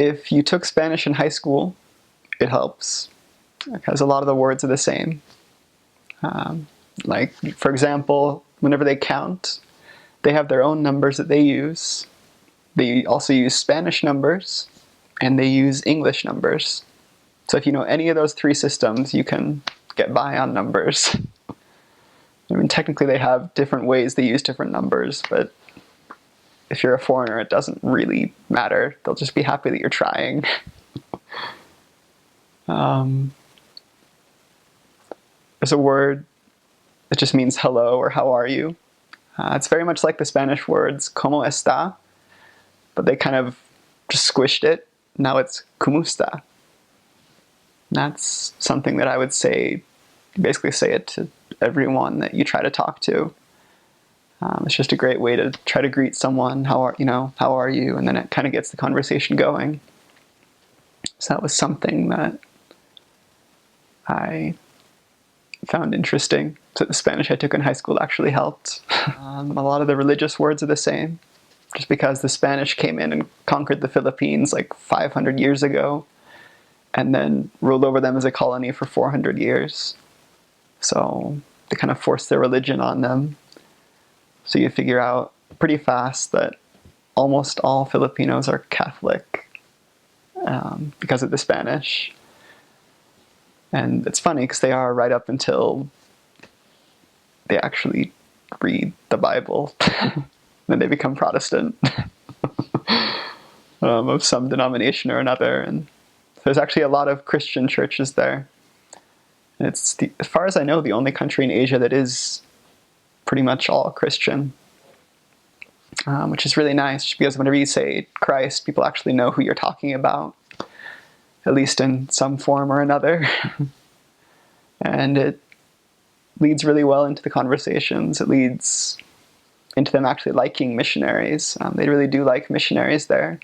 if you took Spanish in high school, it helps, because a lot of the words are the same. Like, for example, whenever they count, they have their own numbers that they use. They also use Spanish numbers, and they use English numbers. So if you know any of those three systems, you can get by on numbers. I mean, technically they have different ways they use different numbers, but if you're a foreigner, it doesn't really matter. They'll just be happy that you're trying. There's a word that just means hello or how are you. It's very much like the Spanish words como está, but they kind of just squished it. Now it's como está. That's something that I would say, basically say it to everyone that you try to talk to. It's just a great way to try to greet someone. How are you? And then it kind of gets the conversation going. So that was something that I found interesting. So the Spanish I took in high school actually helped. A lot of the religious words are the same, just because the Spanish came in and conquered the Philippines like 500 years ago, and then ruled over them as a colony for 400 years. So they kind of forced their religion on them. So you figure out pretty fast that almost all Filipinos are Catholic because of the Spanish. And it's funny because they are right up until they actually read the Bible. Then they become Protestant of some denomination or another. And there's actually a lot of Christian churches there. And it's, as far as I know, the only country in Asia that is pretty much all Christian, which is really nice, because whenever you say Christ, people actually know who you're talking about, at least in some form or another. And it leads really well into the conversations. It leads into them actually liking missionaries. They really do like missionaries there.